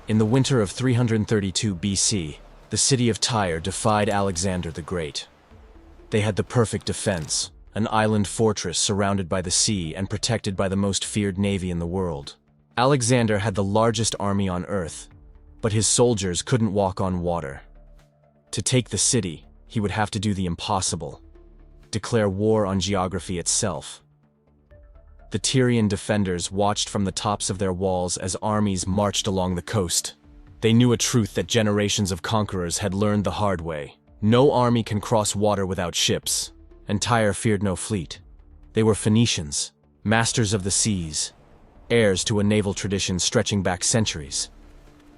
In the winter of 332 BC, the city of Tyre defied Alexander the Great. They had the perfect defense, an island fortress surrounded by the sea and protected by the most feared navy in the world. Alexander had the largest army on Earth, but his soldiers couldn't walk on water. To take the city, he would have to do the impossible: declare war on geography itself. The Tyrian defenders watched from the tops of their walls as armies marched along the coast. They knew a truth that generations of conquerors had learned the hard way. No army can cross water without ships, and Tyre feared no fleet. They were Phoenicians, masters of the seas, heirs to a naval tradition stretching back centuries.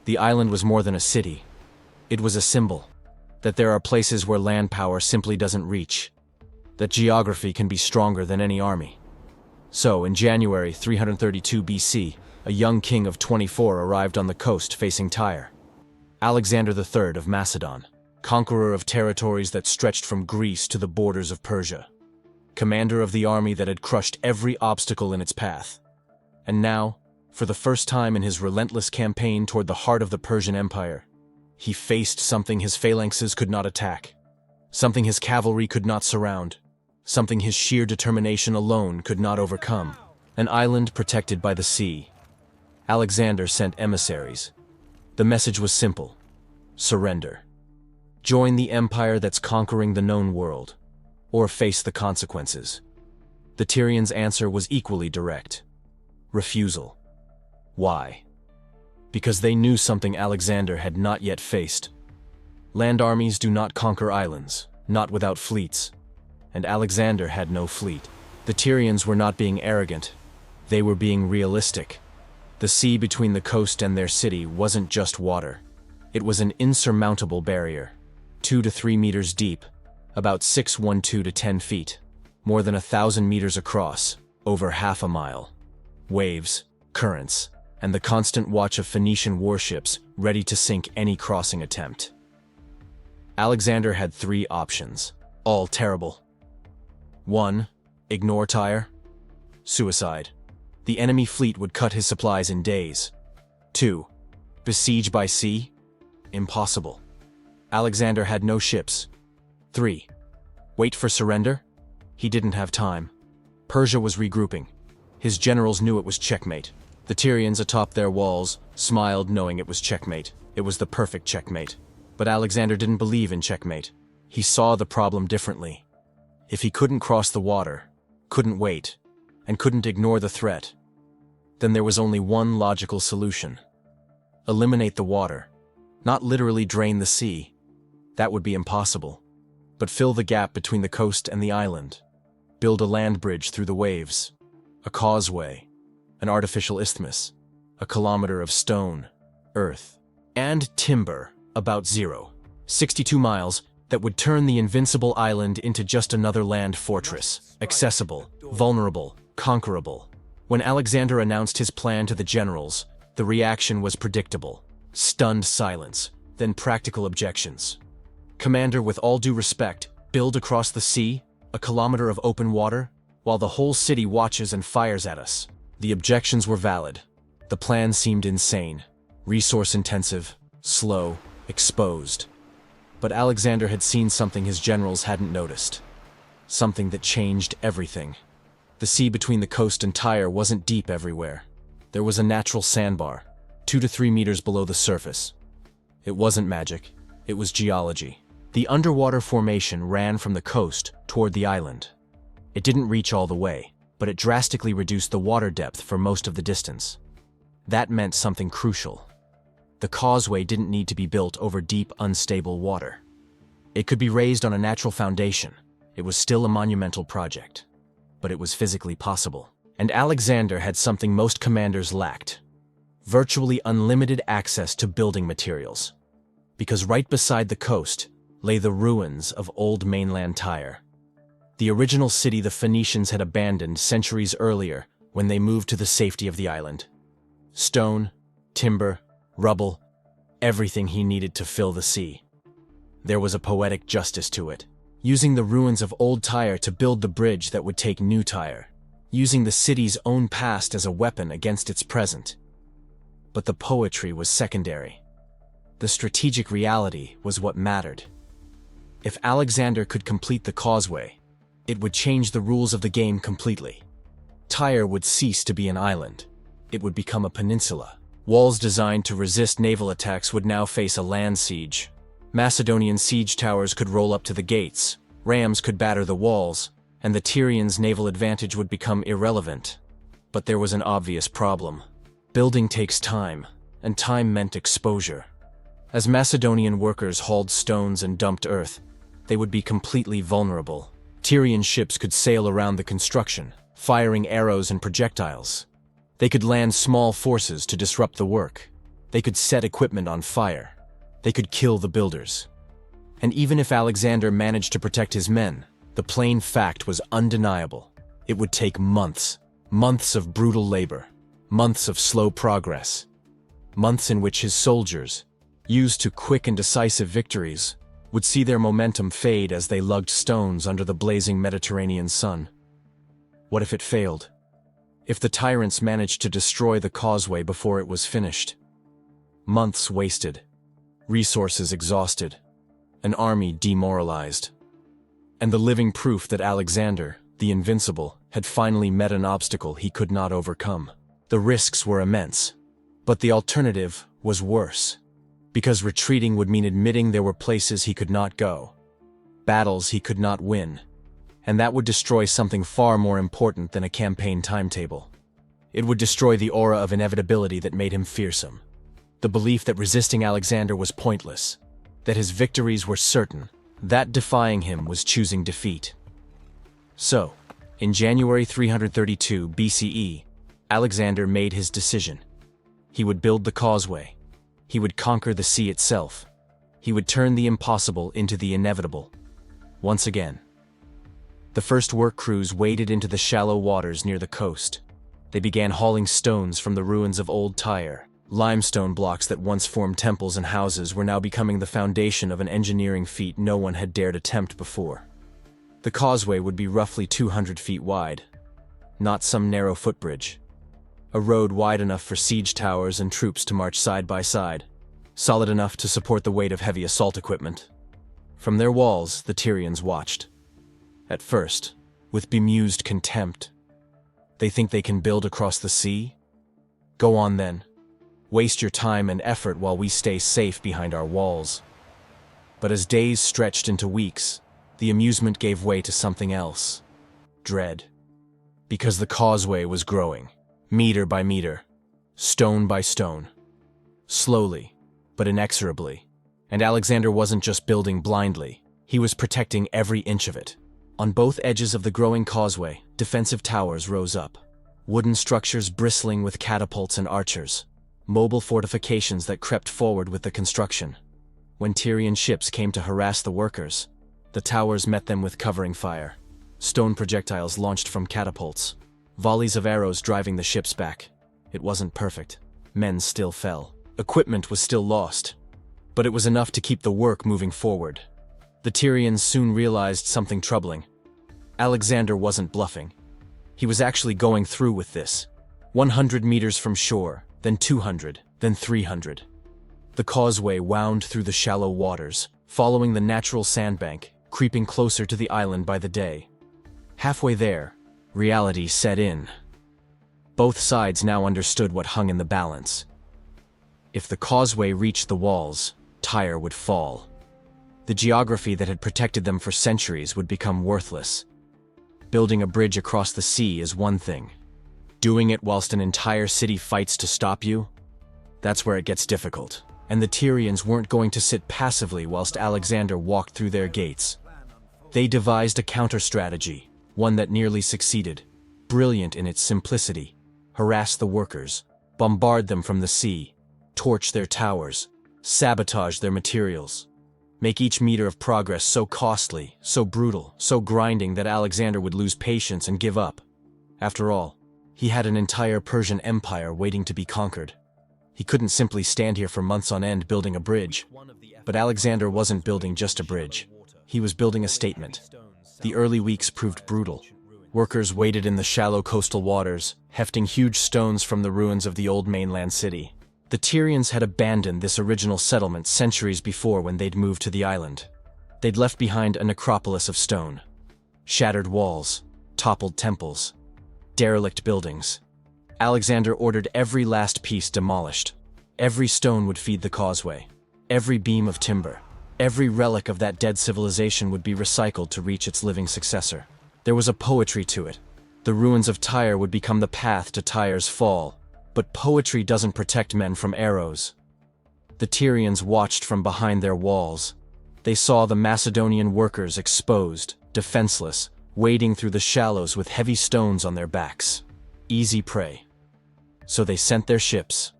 The island was more than a city. It was a symbol that there are places where land power simply doesn't reach, that geography can be stronger than any army. So, in January 332 BC, a young king of 24 arrived on the coast facing Tyre. Alexander III of Macedon, conqueror of territories that stretched from Greece to the borders of Persia, commander of the army that had crushed every obstacle in its path. And now, for the first time in his relentless campaign toward the heart of the Persian Empire, he faced something his phalanxes could not attack, something his cavalry could not surround, something his sheer determination alone could not overcome: an island protected by the sea. Alexander sent emissaries. The message was simple: surrender. Join the empire that's conquering the known world, or face the consequences. The Tyrians' answer was equally direct: refusal. Why? Because they knew something Alexander had not yet faced. Land armies do not conquer islands, not without fleets, and Alexander had no fleet. The Tyrians were not being arrogant, they were being realistic. The sea between the coast and their city wasn't just water. It was an insurmountable barrier, 2 to 3 meters deep, about 6'12" to 10 feet, more than 1,000 meters across, over half a mile. Waves, currents, and the constant watch of Phoenician warships ready to sink any crossing attempt. Alexander had 3 options, all terrible. 1. Ignore Tyre. Suicide. The enemy fleet would cut his supplies in days. 2. Besiege by sea. Impossible. Alexander had no ships. 3. Wait for surrender. He didn't have time. Persia was regrouping. His generals knew it was checkmate. The Tyrians atop their walls smiled, knowing it was checkmate. It was the perfect checkmate. But Alexander didn't believe in checkmate. He saw the problem differently. If he couldn't cross the water, couldn't wait, and couldn't ignore the threat, then there was only one logical solution: eliminate the water. Not literally drain the sea. That would be impossible. But fill the gap between the coast and the island. Build a land bridge through the waves. A causeway. An artificial isthmus. A kilometer of stone, earth, and timber, about 62 miles, that would turn the invincible island into just another land fortress. Accessible, vulnerable, conquerable. When Alexander announced his plan to the generals, the reaction was predictable. Stunned silence, then practical objections. Commander, with all due respect, build across the sea, a kilometer of open water, while the whole city watches and fires at us. The objections were valid. The plan seemed insane, resource-intensive, slow, exposed. But Alexander had seen something his generals hadn't noticed. Something that changed everything. The sea between the coast and Tyre wasn't deep everywhere. There was a natural sandbar, 2 to 3 meters below the surface. It wasn't magic, it was geology. The underwater formation ran from the coast toward the island. It didn't reach all the way, but it drastically reduced the water depth for most of the distance. That meant something crucial. The causeway didn't need to be built over deep, unstable water. It could be raised on a natural foundation. It was still a monumental project, but it was physically possible. And Alexander had something most commanders lacked: virtually unlimited access to building materials. Because right beside the coast lay the ruins of old mainland Tyre. The original city the Phoenicians had abandoned centuries earlier when they moved to the safety of the island. Stone, timber, rubble, everything he needed to fill the sea. There was a poetic justice to it. Using the ruins of old Tyre to build the bridge that would take new Tyre. Using the city's own past as a weapon against its present. But the poetry was secondary. The strategic reality was what mattered. If Alexander could complete the causeway, it would change the rules of the game completely. Tyre would cease to be an island. It would become a peninsula. Walls designed to resist naval attacks would now face a land siege. Macedonian siege towers could roll up to the gates, rams could batter the walls, and the Tyrians' naval advantage would become irrelevant. But there was an obvious problem. Building takes time, and time meant exposure. As Macedonian workers hauled stones and dumped earth, they would be completely vulnerable. Tyrian ships could sail around the construction, firing arrows and projectiles. They could land small forces to disrupt the work. They could set equipment on fire. They could kill the builders. And even if Alexander managed to protect his men, the plain fact was undeniable. It would take months, months of brutal labor, months of slow progress, months in which his soldiers, used to quick and decisive victories, would see their momentum fade as they lugged stones under the blazing Mediterranean sun. What if it failed? If the tyrants managed to destroy the causeway before it was finished? Months wasted, resources exhausted, an army demoralized, and the living proof that Alexander, the invincible, had finally met an obstacle he could not overcome. The risks were immense, but the alternative was worse. Because retreating would mean admitting there were places he could not go, battles he could not win, and that would destroy something far more important than a campaign timetable. It would destroy the aura of inevitability that made him fearsome, the belief that resisting Alexander was pointless, that his victories were certain, that defying him was choosing defeat. So, in January 332 BCE, Alexander made his decision. He would build the causeway. He would conquer the sea itself. He would turn the impossible into the inevitable. Once again. The first work crews waded into the shallow waters near the coast. They began hauling stones from the ruins of old Tyre. Limestone blocks that once formed temples and houses were now becoming the foundation of an engineering feat no one had dared attempt before. The causeway would be roughly 200 feet wide, not some narrow footbridge. A road wide enough for siege towers and troops to march side by side, solid enough to support the weight of heavy assault equipment. From their walls, the Tyrians watched. At first, with bemused contempt. They think they can build across the sea? Go on then. Waste your time and effort while we stay safe behind our walls. But as days stretched into weeks, the amusement gave way to something else. Dread. Because the causeway was growing. Meter by meter, stone by stone. Slowly, but inexorably. And Alexander wasn't just building blindly, he was protecting every inch of it. On both edges of the growing causeway, defensive towers rose up. Wooden structures bristling with catapults and archers. Mobile fortifications that crept forward with the construction. When Tyrian ships came to harass the workers, the towers met them with covering fire. Stone projectiles launched from catapults. Volleys of arrows driving the ships back. It wasn't perfect. Men still fell. Equipment was still lost. But it was enough to keep the work moving forward. The Tyrians soon realized something troubling. Alexander wasn't bluffing. He was actually going through with this. 100 meters from shore, then 200, then 300. The causeway wound through the shallow waters, following the natural sandbank, creeping closer to the island by the day. Halfway there, reality set in. Both sides now understood what hung in the balance. If the causeway reached the walls, Tyre would fall. The geography that had protected them for centuries would become worthless. Building a bridge across the sea is one thing. Doing it whilst an entire city fights to stop you? That's where it gets difficult. And the Tyrians weren't going to sit passively whilst Alexander walked through their gates. They devised a counter-strategy. One that nearly succeeded, brilliant in its simplicity. Harass the workers, bombard them from the sea, torch their towers, sabotage their materials. Make each meter of progress so costly, so brutal, so grinding that Alexander would lose patience and give up. After all, he had an entire Persian empire waiting to be conquered. He couldn't simply stand here for months on end building a bridge. But Alexander wasn't building just a bridge. He was building a statement. The early weeks proved brutal. Workers waded in the shallow coastal waters, hefting huge stones from the ruins of the old mainland city. The Tyrians had abandoned this original settlement centuries before when they'd moved to the island. They'd left behind a necropolis of stone. Shattered walls, toppled temples, derelict buildings. Alexander ordered every last piece demolished. Every stone would feed the causeway. Every beam of timber. Every relic of that dead civilization would be recycled to reach its living successor. There was a poetry to it. The ruins of Tyre would become the path to Tyre's fall. But poetry doesn't protect men from arrows. The Tyrians watched from behind their walls. They saw the Macedonian workers exposed, defenseless, wading through the shallows with heavy stones on their backs. Easy prey. So they sent their ships.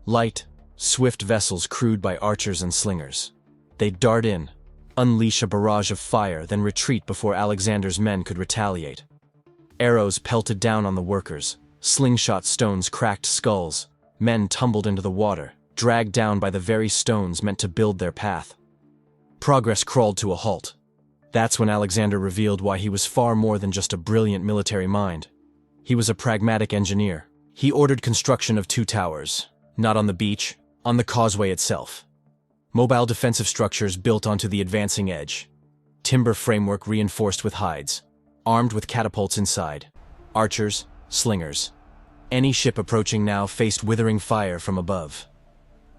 Light, swift vessels crewed by archers and slingers. They'd dart in, unleash a barrage of fire, then retreat before Alexander's men could retaliate. Arrows pelted down on the workers. Slingshot stones cracked skulls. Men tumbled into the water, dragged down by the very stones meant to build their path. Progress crawled to a halt. That's when Alexander revealed why he was far more than just a brilliant military mind. He was a pragmatic engineer. He ordered construction of 2 towers, not on the beach, on the causeway itself. Mobile defensive structures built onto the advancing edge. Timber framework reinforced with hides, armed with catapults inside. Archers, slingers. Any ship approaching now faced withering fire from above.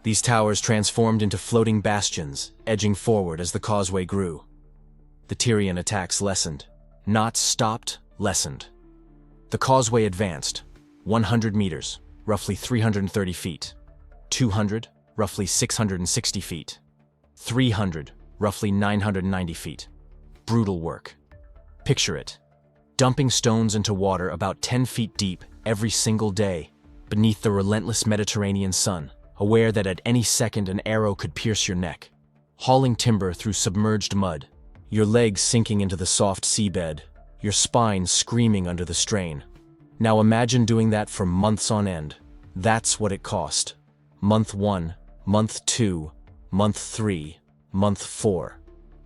These towers transformed into floating bastions, edging forward as the causeway grew. The Tyrian attacks lessened. Not stopped, lessened. The causeway advanced. 100 meters, roughly 330 feet. 200, roughly 660 feet. 300, roughly 990 feet. Brutal work. Picture it. Dumping stones into water about 10 feet deep every single day, beneath the relentless Mediterranean sun, aware that at any second an arrow could pierce your neck. Hauling timber through submerged mud, your legs sinking into the soft seabed, your spine screaming under the strain. Now imagine doing that for months on end. That's what it cost. Month 1, month 2, month 3, month 4.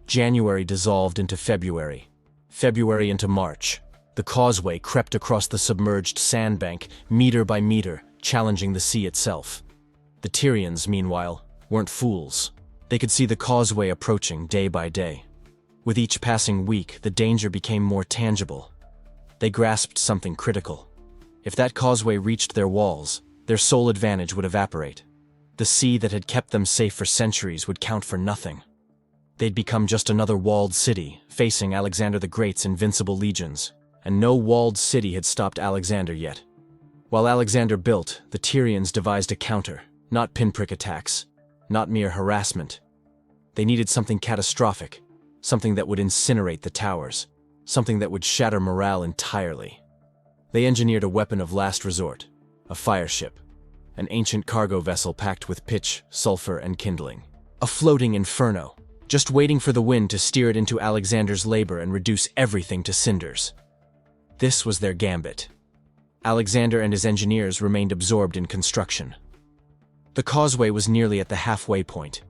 January dissolved into February. February into March. The causeway crept across the submerged sandbank, meter by meter, challenging the sea itself. The Tyrians, meanwhile, weren't fools. They could see the causeway approaching day by day. With each passing week, the danger became more tangible. They grasped something critical. If that causeway reached their walls, their sole advantage would evaporate. The sea that had kept them safe for centuries would count for nothing. They'd become just another walled city, facing Alexander the Great's invincible legions. And no walled city had stopped Alexander yet. While Alexander built, the Tyrians devised a counter, not pinprick attacks, not mere harassment. They needed something catastrophic, something that would incinerate the towers, something that would shatter morale entirely. They engineered a weapon of last resort, a fire ship, an ancient cargo vessel packed with pitch, sulfur, and kindling. A floating inferno, just waiting for the wind to steer it into Alexander's labor and reduce everything to cinders. This was their gambit. Alexander and his engineers remained absorbed in construction. The causeway was nearly at the halfway point.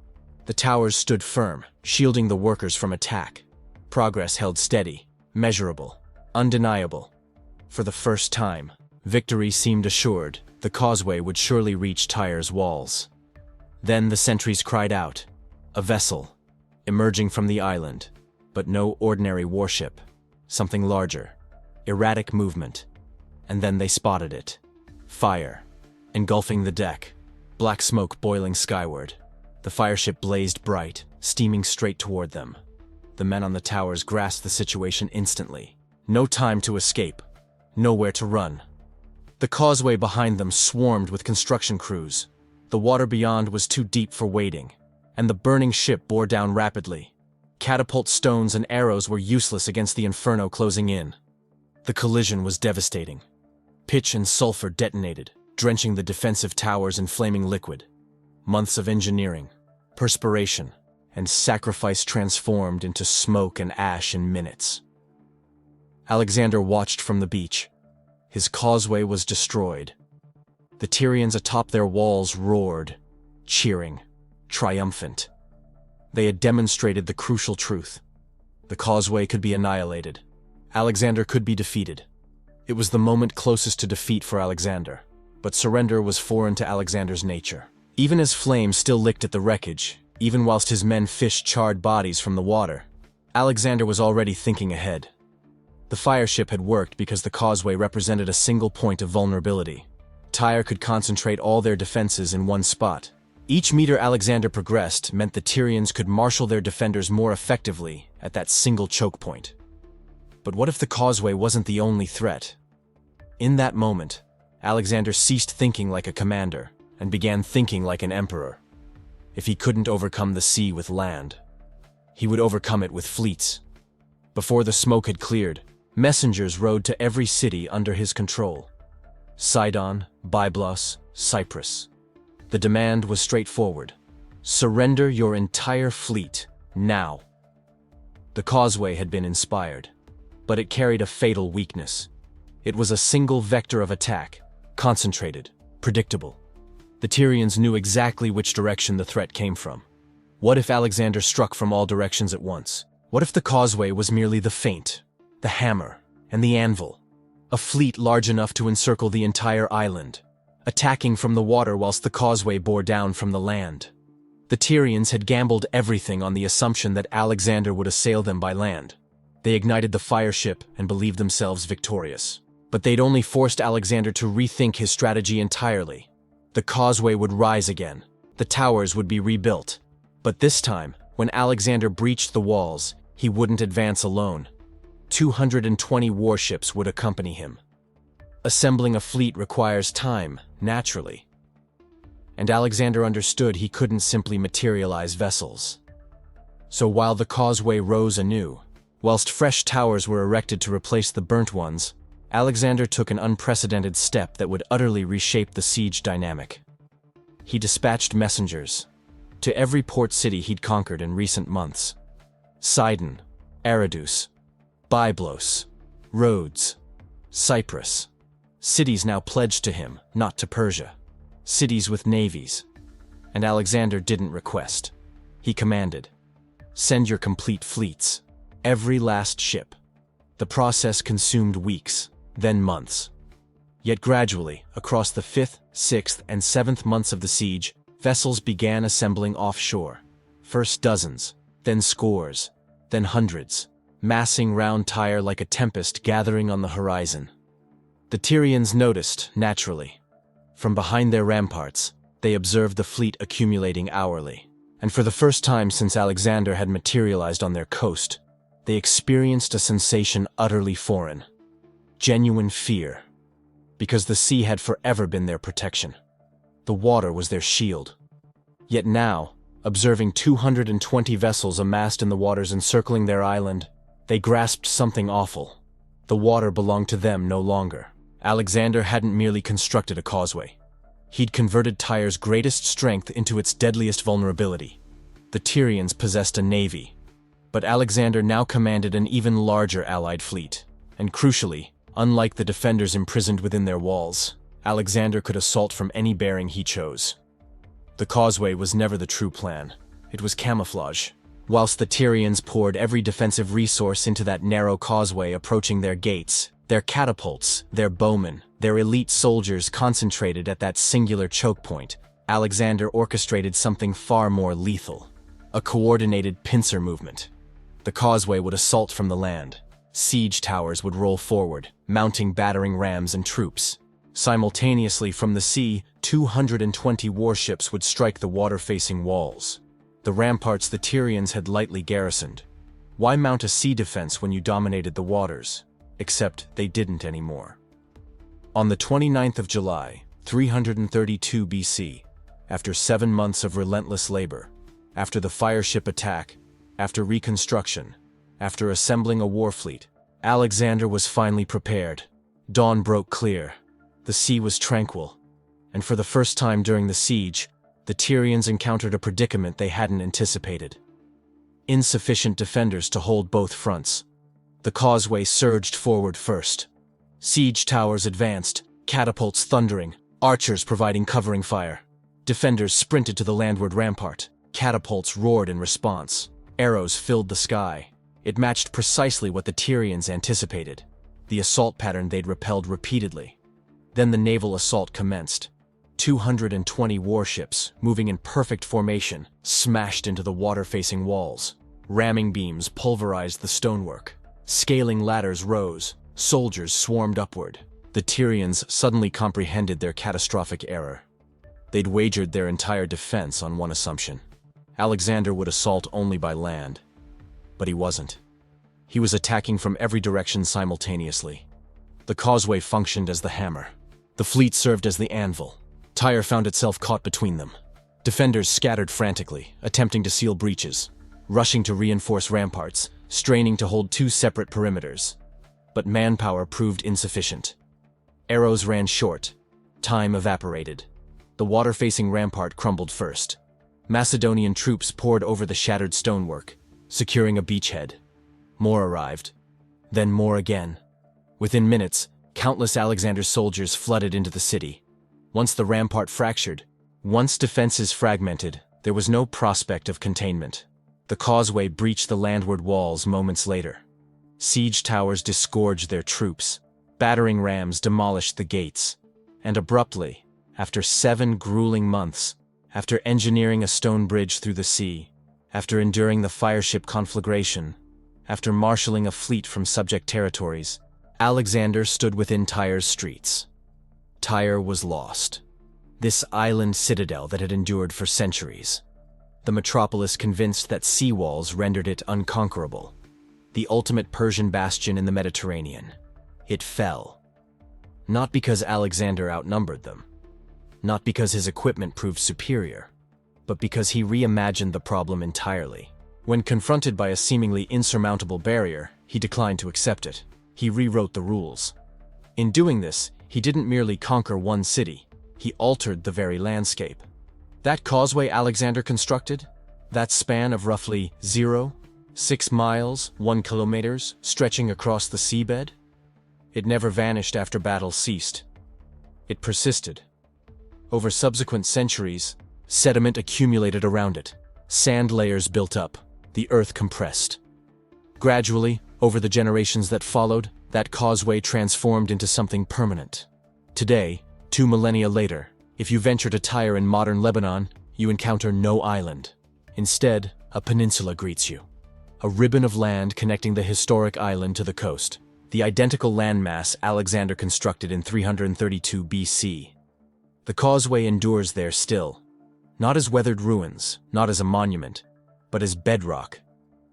The towers stood firm, shielding the workers from attack. Progress held steady, measurable, undeniable. For the first time, victory seemed assured. The causeway would surely reach Tyre's walls. Then the sentries cried out. A vessel, emerging from the island, but no ordinary warship. Something larger. Erratic movement. And then they spotted it. Fire, engulfing the deck. Black smoke boiling skyward. The fireship blazed bright, steaming straight toward them. The men on the towers grasped the situation instantly. No time to escape. Nowhere to run. The causeway behind them swarmed with construction crews. The water beyond was too deep for wading, and the burning ship bore down rapidly. Catapult stones and arrows were useless against the inferno closing in. The collision was devastating. Pitch and sulfur detonated, drenching the defensive towers in flaming liquid. Months of engineering, perspiration, and sacrifice transformed into smoke and ash in minutes. Alexander watched from the beach. His causeway was destroyed. The Tyrians atop their walls roared, cheering, triumphant. They had demonstrated the crucial truth. The causeway could be annihilated. Alexander could be defeated. It was the moment closest to defeat for Alexander, but surrender was foreign to Alexander's nature. Even as flames still licked at the wreckage, even whilst his men fished charred bodies from the water, Alexander was already thinking ahead. The fireship had worked because the causeway represented a single point of vulnerability. Tyre could concentrate all their defenses in one spot. Each meter Alexander progressed meant the Tyrians could marshal their defenders more effectively at that single choke point. But what if the causeway wasn't the only threat? In that moment, Alexander ceased thinking like a commander and began thinking like an emperor. If he couldn't overcome the sea with land, he would overcome it with fleets. Before the smoke had cleared, messengers rode to every city under his control. Sidon, Byblos, Cyprus. The demand was straightforward. Surrender your entire fleet, now. The causeway had been inspired, but it carried a fatal weakness. It was a single vector of attack, concentrated, predictable. The Tyrians knew exactly which direction the threat came from. What if Alexander struck from all directions at once? What if the causeway was merely the feint, the hammer, and the anvil? A fleet large enough to encircle the entire island, attacking from the water whilst the causeway bore down from the land. The Tyrians had gambled everything on the assumption that Alexander would assail them by land. They ignited the fireship and believed themselves victorious. But they'd only forced Alexander to rethink his strategy entirely. The causeway would rise again. The towers would be rebuilt. But this time, when Alexander breached the walls, he wouldn't advance alone. 220 warships would accompany him. Assembling a fleet requires time, naturally. And Alexander understood he couldn't simply materialize vessels. So while the causeway rose anew, whilst fresh towers were erected to replace the burnt ones, Alexander took an unprecedented step that would utterly reshape the siege dynamic. He dispatched messengers to every port city he'd conquered in recent months. Sidon, Aradus, Byblos, Rhodes, Cyprus. Cities now pledged to him, not to Persia. Cities with navies. And Alexander didn't request. He commanded, "Send your complete fleets. Every last ship." The process consumed weeks, then months. Yet gradually, across the 5th, 6th, and 7th months of the siege, vessels began assembling offshore. First dozens, then scores, then hundreds, massing round Tyre like a tempest gathering on the horizon. The Tyrians noticed, naturally. From behind their ramparts, they observed the fleet accumulating hourly. And for the first time since Alexander had materialized on their coast, they experienced a sensation utterly foreign. Genuine fear. Because the sea had forever been their protection. The water was their shield. Yet now, observing 220 vessels amassed in the waters encircling their island, they grasped something awful. The water belonged to them no longer. Alexander hadn't merely constructed a causeway. He'd converted Tyre's greatest strength into its deadliest vulnerability. The Tyrians possessed a navy, but Alexander now commanded an even larger allied fleet. And crucially, unlike the defenders imprisoned within their walls, Alexander could assault from any bearing he chose. The causeway was never the true plan. It was camouflage. Whilst the Tyrians poured every defensive resource into that narrow causeway approaching their gates, their catapults, their bowmen, their elite soldiers concentrated at that singular choke point, Alexander orchestrated something far more lethal. A coordinated pincer movement. The causeway would assault from the land. Siege towers would roll forward, mounting battering rams and troops. Simultaneously from the sea, 220 warships would strike the water-facing walls. The ramparts the Tyrians had lightly garrisoned. Why mount a sea defense when you dominated the waters? Except they didn't anymore. On the 29th of July, 332 BC, after 7 months of relentless labor, after the fireship attack, after reconstruction, after assembling a war fleet, Alexander was finally prepared. Dawn broke clear. The sea was tranquil. And for the first time during the siege, the Tyrians encountered a predicament they hadn't anticipated. Insufficient defenders to hold both fronts. The causeway surged forward first. Siege towers advanced, catapults thundering, archers providing covering fire. Defenders sprinted to the landward rampart. Catapults roared in response. Arrows filled the sky. It matched precisely what the Tyrians anticipated, the assault pattern they'd repelled repeatedly. Then the naval assault commenced. 220 warships, moving in perfect formation, smashed into the water-facing walls. Ramming beams pulverized the stonework. Scaling ladders rose. Soldiers swarmed upward. The Tyrians suddenly comprehended their catastrophic error. They'd wagered their entire defense on one assumption. Alexander would assault only by land. But he wasn't. He was attacking from every direction simultaneously. The causeway functioned as the hammer. The fleet served as the anvil. Tyre found itself caught between them. Defenders scattered frantically, attempting to seal breaches, rushing to reinforce ramparts, straining to hold two separate perimeters. But manpower proved insufficient. Arrows ran short. Time evaporated. The water-facing rampart crumbled first. Macedonian troops poured over the shattered stonework, securing a beachhead. More arrived. Then more again. Within minutes, countless Alexander's soldiers flooded into the city. Once the rampart fractured, once defenses fragmented, there was no prospect of containment. The causeway breached the landward walls moments later. Siege towers disgorged their troops. Battering rams demolished the gates. And abruptly, after 7 grueling months, after engineering a stone bridge through the sea, after enduring the fireship conflagration, after marshalling a fleet from subject territories, Alexander stood within Tyre's streets. Tyre was lost. This island citadel that had endured for centuries. The metropolis convinced that sea walls rendered it unconquerable. The ultimate Persian bastion in the Mediterranean. It fell. Not because Alexander outnumbered them. Not because his equipment proved superior. But because he reimagined the problem entirely. When confronted by a seemingly insurmountable barrier, he declined to accept it. He rewrote the rules. In doing this, he didn't merely conquer one city. He altered the very landscape. That causeway Alexander constructed, that span of roughly 6 miles, 1 kilometers, stretching across the seabed, it never vanished after battle ceased. It persisted. Over subsequent centuries, sediment accumulated around it. Sand layers built up. The earth compressed. Gradually, over the generations that followed, that causeway transformed into something permanent. Today, 2 millennia later, if you venture to Tyre in modern Lebanon, you encounter no island. Instead, a peninsula greets you. A ribbon of land connecting the historic island to the coast. The identical landmass Alexander constructed in 332 BC. The causeway endures there still. Not as weathered ruins, not as a monument, but as bedrock.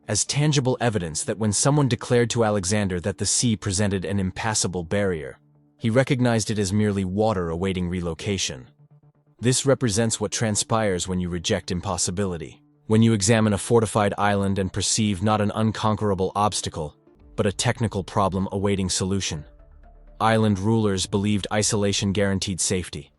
As tangible evidence that when someone declared to Alexander that the sea presented an impassable barrier, he recognized it as merely water awaiting relocation. This represents what transpires when you reject impossibility. When you examine a fortified island and perceive not an unconquerable obstacle, but a technical problem awaiting solution. Island rulers believed isolation guaranteed safety.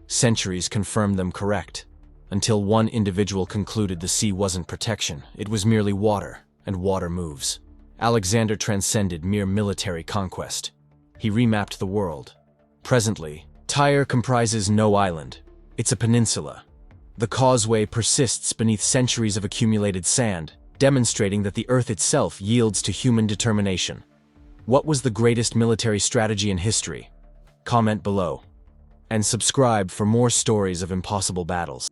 Centuries confirmed them correct, until one individual concluded the sea wasn't protection, it was merely water, and water moves. Alexander transcended mere military conquest. He remapped the world. Presently, Tyre comprises no island. It's a peninsula. The causeway persists beneath centuries of accumulated sand, demonstrating that the earth itself yields to human determination. What was the greatest military strategy in history? Comment below. And subscribe for more stories of impossible battles.